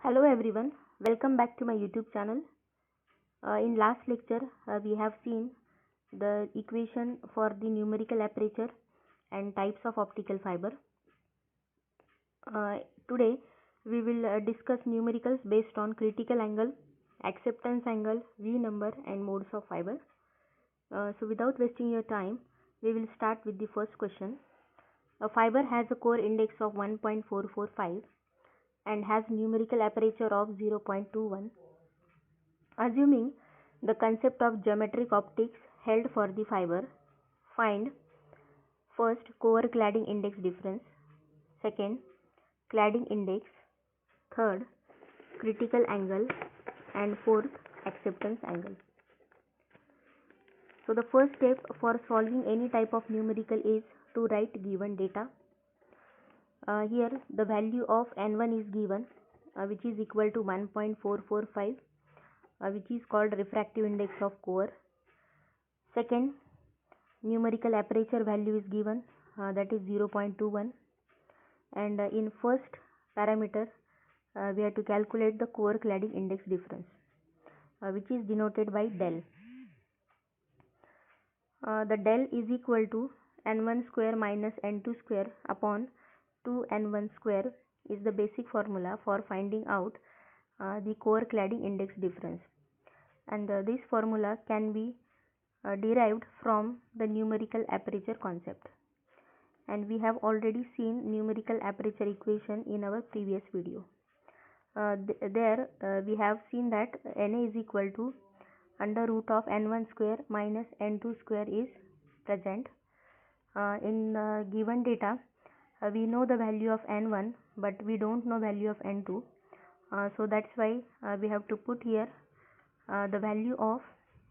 Hello everyone, welcome back to my YouTube channel. In last lecture, we have seen the equation for the numerical aperture and types of optical fiber. Today, we will discuss numericals based on critical angle, acceptance angle, V number and modes of fiber. So without wasting your time, we will start with the first question. A fiber has a core index of 1.445 and has numerical aperture of 0.21. Assuming the concept of geometric optics held for the fiber, find first core cladding index difference, second cladding index, third critical angle, and fourth acceptance angle. So the first step for solving any type of numerical is to write given data. Here the value of n1 is given, which is equal to 1.445, which is called refractive index of core. Second, numerical aperture value is given, that is 0.21, and in first parameter we have to calculate the core cladding index difference, which is denoted by del. The del is equal to n1 square minus n2 square upon 2n1 square is the basic formula for finding out the core cladding index difference, and this formula can be derived from the numerical aperture concept, and we have already seen numerical aperture equation in our previous video. There we have seen that Na is equal to under root of n1 square minus n2 square is present. In given data, we know the value of n1 but we don't know value of n2, so that's why we have to put here the value of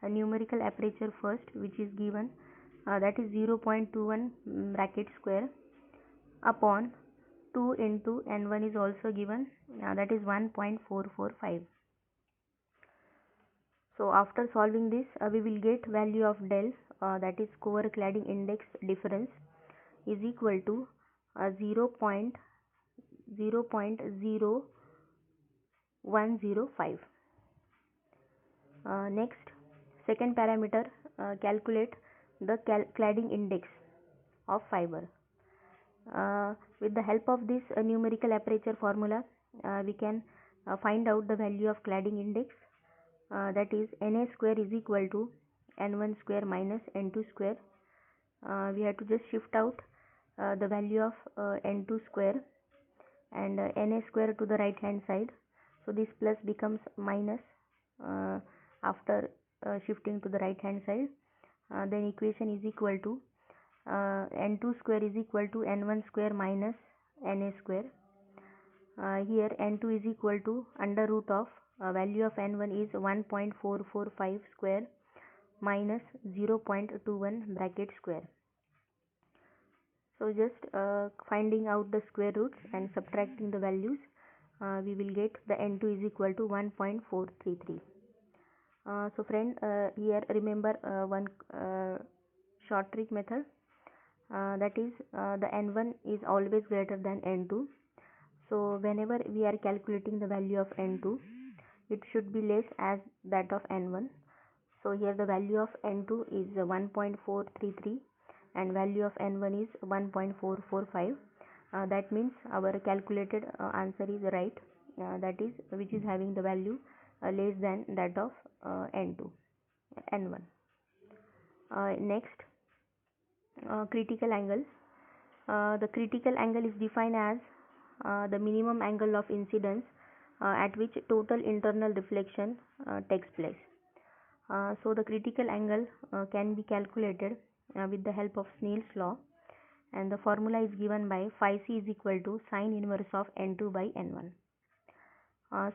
a numerical aperture first, which is given, that is 0.21 bracket square upon 2 into n1 is also given, that is 1.445. So after solving this, we will get value of del, that is core cladding index difference, is equal to 0.0105. Next, second parameter, calculate the cladding index of fiber. With the help of this numerical aperture formula, we can find out the value of cladding index, that is Na square is equal to n1 square minus n2 square. We have to just shift out the value of n2 square and Na square to the right hand side, so this plus becomes minus after shifting to the right hand side. Then equation is equal to n2 square is equal to n1 square minus Na square. Here n2 is equal to under root of value of n1 is 1.445 square minus 0.21 bracket square. So just finding out the square roots and subtracting the values, we will get the n2 is equal to 1.433. So friend, here remember one short trick method, that is the n1 is always greater than n2. So whenever we are calculating the value of n2, it should be less as that of n1. So here the value of n2 is 1.433 and value of n1 is 1.445. That means our calculated answer is right, that is which is having the value less than that of n1. Next, critical angle. The critical angle is defined as the minimum angle of incidence at which total internal reflection takes place. So the critical angle can be calculated with the help of Snell's law, and the formula is given by phi c is equal to sine inverse of n2 by n1.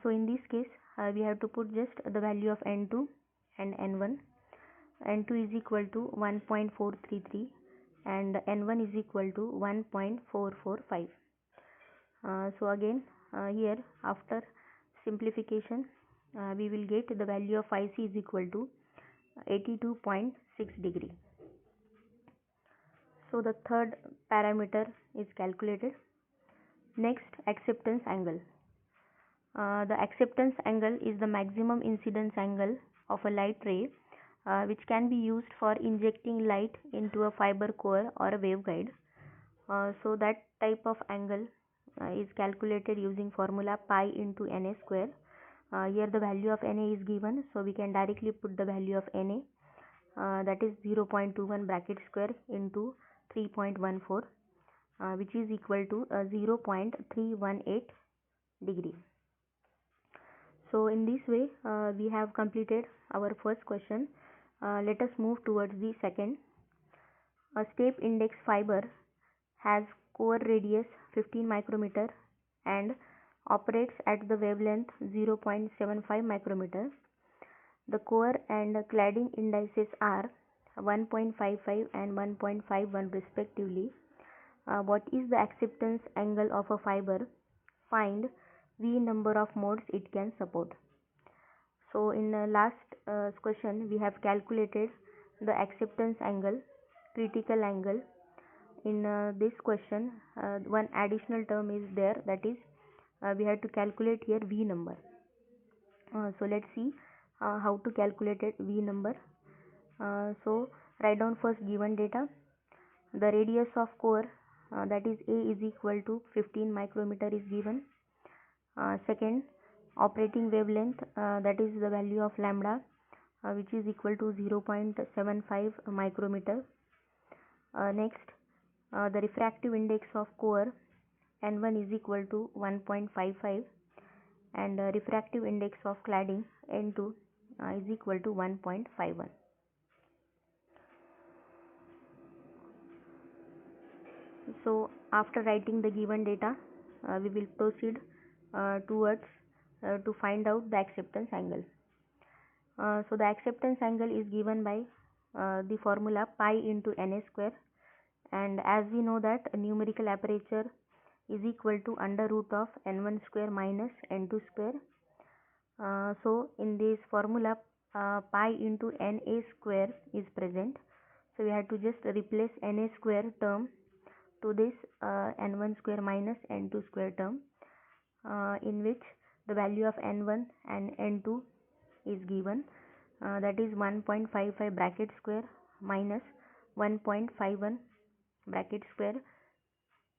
So in this case, we have to put just the value of n2 and n1. n2 is equal to 1.433 and n1 is equal to 1.445. So again, here after simplification, we will get the value of phi c is equal to 82.6 degree. So the third parameter is calculated. Next, acceptance angle. The acceptance angle is the maximum incidence angle of a light ray which can be used for injecting light into a fiber core or a waveguide. So that type of angle is calculated using formula pi into Na square. Here the value of Na is given, so we can directly put the value of Na, that is 0.21 bracket square into 3.14, which is equal to 0.318 degree. So in this way we have completed our first question. Let us move towards the second. A step index fiber has core radius 15 micrometer and operates at the wavelength 0.75 micrometer. The core and cladding indices are 1.55 and 1.51 respectively. What is the acceptance angle of a fiber? Find V number of modes it can support. So in the last question we have calculated the acceptance angle, critical angle. In this question one additional term is there, that is we have to calculate here V number. So let's see how to calculate it V number. So write down first given data. The radius of core that is A is equal to 15 micrometer is given. Second, operating wavelength that is the value of lambda which is equal to 0.75 micrometer. Next, the refractive index of core N1 is equal to 1.55 and refractive index of cladding N2 is equal to 1.51. So after writing the given data we will proceed towards to find out the acceptance angle. So the acceptance angle is given by the formula pi into Na square, and as we know that numerical aperture is equal to under root of n1 square minus n2 square. So in this formula pi into Na square is present, so we have to just replace Na square term to this n1 square minus n2 square term, in which the value of n1 and n2 is given, that is 1.55 bracket square minus 1.51 bracket square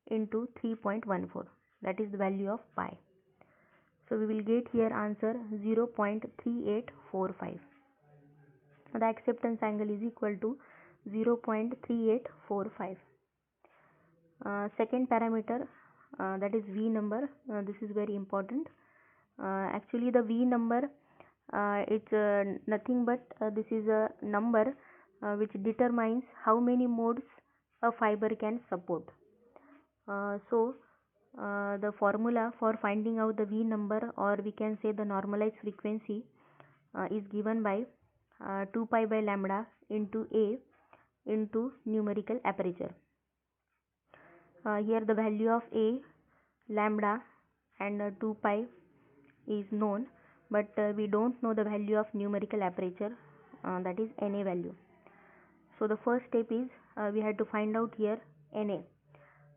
into 3.14, that is the value of pi. So we will get here answer 0.3845. The acceptance angle is equal to 0.3845. Second parameter that is V number. This is very important. Actually the V number it's nothing but this is a number which determines how many modes a fiber can support. So the formula for finding out the V number, or we can say the normalized frequency, is given by 2 pi by lambda into A into numerical aperture. Here the value of A, lambda and 2 pi is known, but we don't know the value of numerical aperture, that is Na value. So the first step is we have to find out here Na,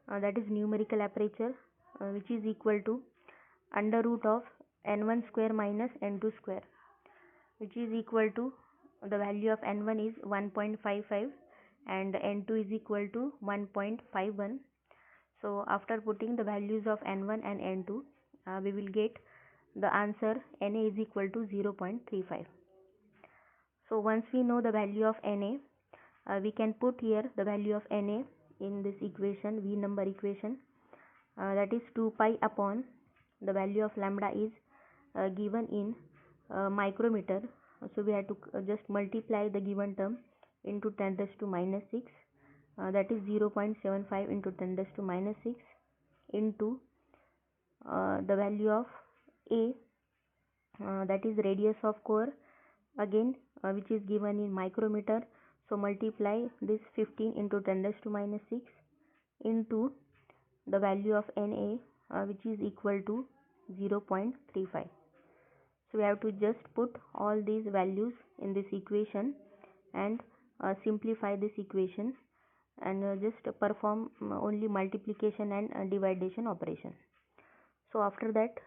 that is numerical aperture, which is equal to under root of n1 square minus n2 square, which is equal to the value of n1 is 1.55 and n2 is equal to 1.51. So after putting the values of n1 and n2 we will get the answer Na is equal to 0.35. So once we know the value of Na, we can put here the value of Na in this equation, V number equation, that is 2 pi upon the value of lambda is given in micrometer. So we have to just multiply the given term into 10 raised to minus 6, that is 0.75 into 10 raised to minus 6 into the value of A, that is radius of core again which is given in micrometer. So multiply this 15 into 10 raised to minus 6 into the value of Na which is equal to 0.35. So we have to just put all these values in this equation and simplify this equation and just perform only multiplication and division operation. So after that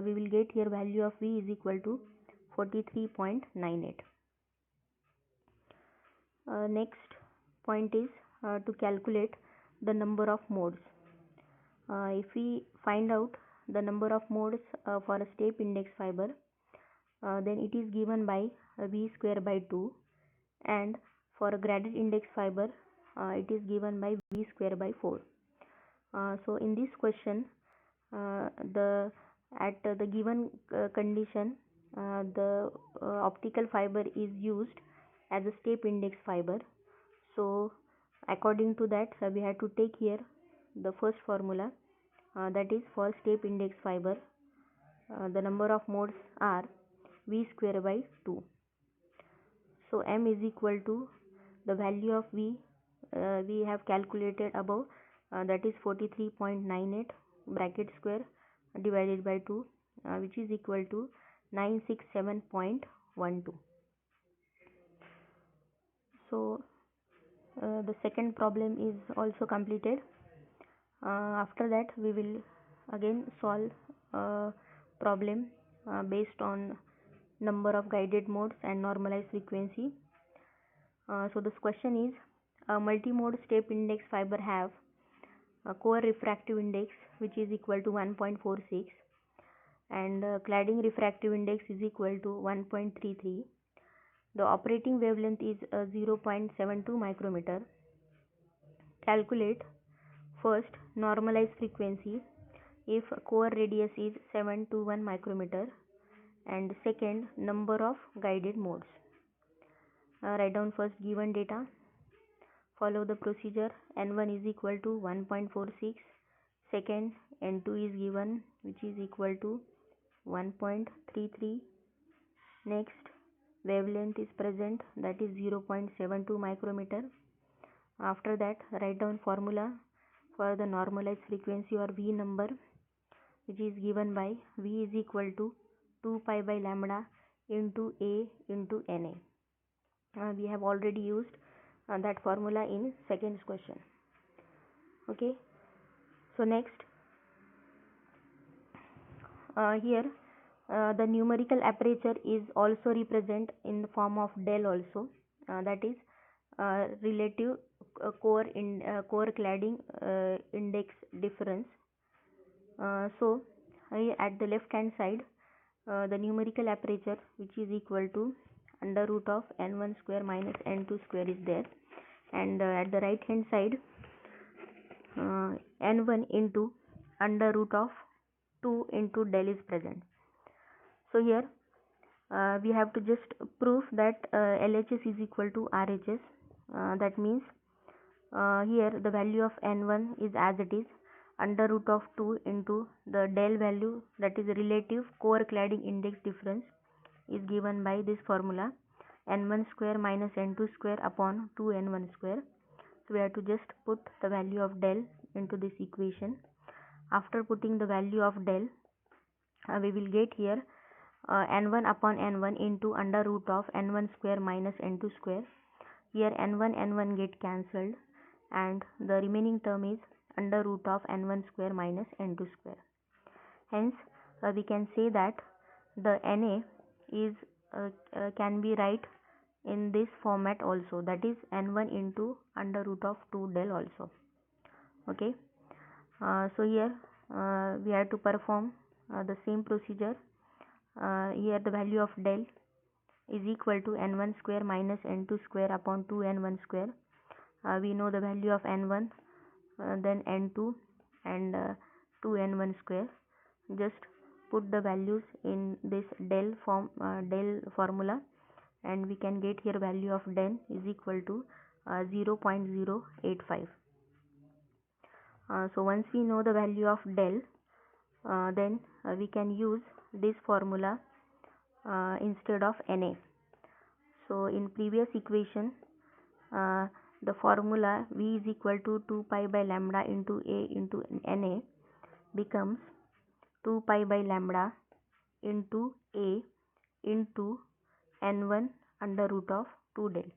we will get here value of V is equal to 43.98. Next point is to calculate the number of modes. If we find out the number of modes for a step index fiber, then it is given by V square by 2, and for a graded index fiber it is given by V square by 4. So in this question the at the given condition the optical fiber is used as a step index fiber. So according to that we have to take here the first formula, that is for step index fiber the number of modes are V square by 2. So M is equal to the value of V we have calculated above, that is 43.98 bracket square divided by 2, which is equal to 967.12. So the second problem is also completed. After that we will again solve a problem based on number of guided modes and normalized frequency. So this question is, a multi-mode step index fiber have a core refractive index which is equal to 1.46 and cladding refractive index is equal to 1.33. The operating wavelength is 0.72 micrometer. Calculate first normalized frequency if core radius is 721 micrometer, and second number of guided modes. Write down first given data, follow the procedure. N1 is equal to 1.46, second N2 is given which is equal to 1.33. next wavelength is present, that is 0.72 micrometer. After that write down formula for the normalized frequency or V number, which is given by V is equal to 2 pi by lambda into A into Na. We have already used that formula in second question. Okay, so next here the numerical aperture is also represent in the form of del also, that is relative core cladding index difference. So at the left hand side the numerical aperture which is equal to under root of n1 square minus n2 square is there, and at the right hand side n1 into under root of 2 into del is present. So here we have to just prove that LHS is equal to RHS. That means here the value of n1 is as it is, under root of 2 into the del value, that is relative core cladding index difference, is given by this formula n1 square minus n2 square upon 2 n1 square. So we have to just put the value of del into this equation. After putting the value of del we will get here n1 upon n1 into under root of n1 square minus n2 square. Here n1 get cancelled and the remaining term is under root of n1 square minus n2 square. Hence we can say that the Na is can be write in this format also, that is n1 into under root of 2 del also. Okay, so here we have to perform the same procedure. Here the value of del is equal to n1 square minus n2 square upon 2 n1 square. We know the value of n1, then n2 and 2 n1 square. Just put the values in this del formula and we can get here value of del is equal to 0.085. So once we know the value of del then we can use this formula instead of Na. So in previous equation the formula V is equal to 2 pi by lambda into A into Na becomes 2 pi by lambda into A into n1 under root of 2 del.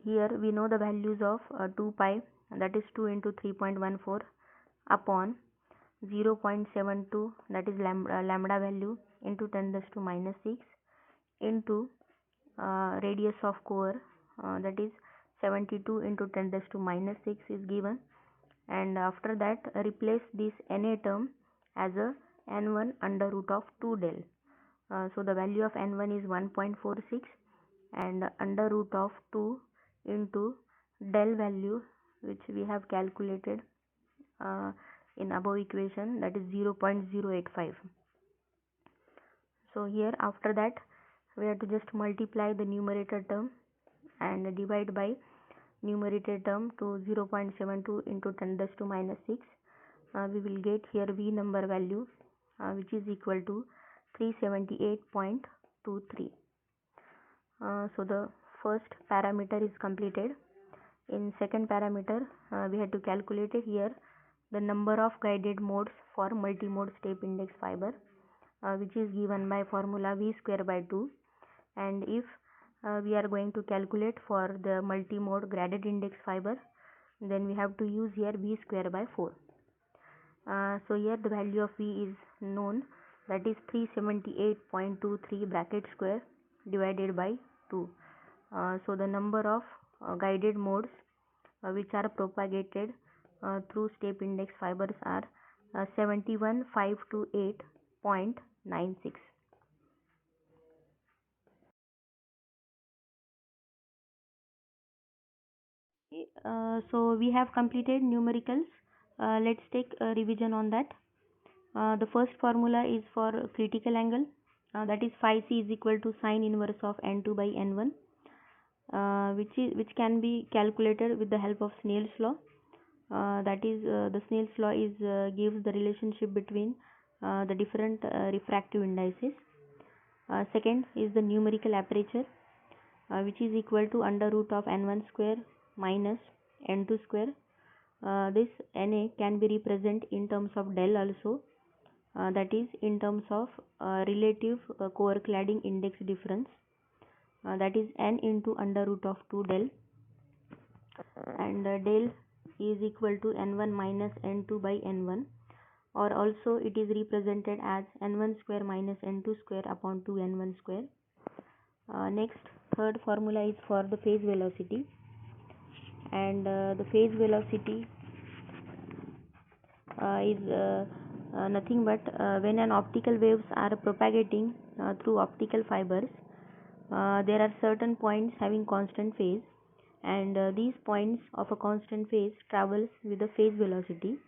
Here we know the values of 2 pi, that is 2 into 3.14 upon 0.72, that is lambda value, into 10 raised to minus 6 into radius of core, that is 72 into 10 raised to minus 6 is given, and after that replace this Na term as a n1 under root of 2 del. So the value of n1 is 1.46 and under root of 2 into del value which we have calculated in above equation, that is 0.085. So here after that we have to just multiply the numerator term and divide by numerator term to 0.72 into 10 raised to minus 6. We will get here V number value which is equal to 378.23. So the first parameter is completed. In second parameter we had to calculate here the number of guided modes for multimode step index fiber, which is given by formula V square by 2, and if we are going to calculate for the multimode graded index fiber, then we have to use here V square by 4. So here the value of V is known, that is 378.23 bracket square divided by 2. So the number of guided modes which are propagated through step index fibers are 71528.96. So we have completed numericals. Let's take a revision on that. The first formula is for critical angle, that is phi c is equal to sine inverse of n2 by n1, which can be calculated with the help of Snell's law. That is the Snell's law is gives the relationship between the different refractive indices. Second is the numerical aperture, which is equal to under root of n1 square minus n2 square. This Na can be represented in terms of del also, that is in terms of relative core cladding index difference, that is n into under root of 2 del, and del is equal to n1 minus n2 by n1, or also it is represented as n1 square minus n2 square upon 2 n1 square. Next, third formula is for the phase velocity, and the phase velocity is nothing but when an optical waves are propagating through optical fibers, there are certain points having constant phase, and these points of a constant phase travels with the phase velocity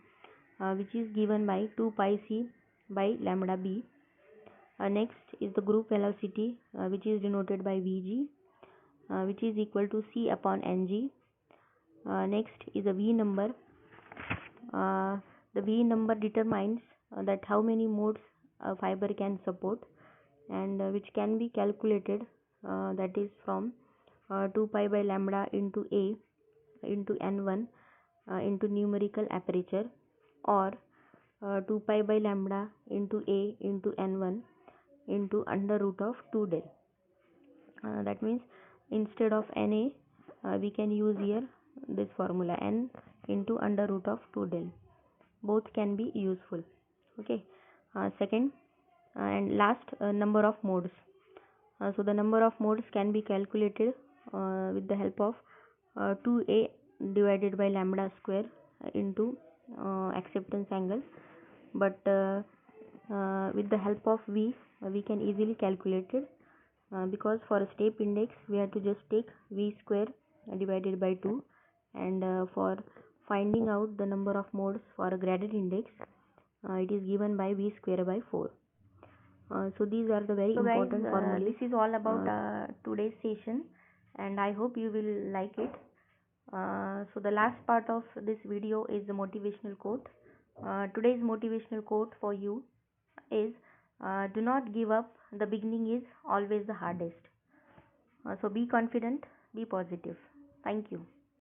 which is given by 2 pi c by lambda b. Next is the group velocity which is denoted by Vg, which is equal to c upon ng. Next is the V number. The V number determines that how many modes a fiber can support, and which can be calculated, that is from 2 pi by lambda into A into n1 into numerical aperture, or 2 pi by lambda into A into n1 into under root of 2 del. That means instead of Na we can use here this formula n into under root of 2 del. Both can be useful. Okay. Second and last, number of modes. So the number of modes can be calculated with the help of 2a divided by lambda square into acceptance angle, but with the help of V we can easily calculate it, because for a step index we have to just take V square divided by 2, and for finding out the number of modes for a graded index it is given by V square by 4. So these are the very important formulas. This is all about today's session, and I hope you will like it. So the last part of this video is the motivational quote. Today's motivational quote for you is, do not give up, the beginning is always the hardest. So be confident, be positive. Thank you.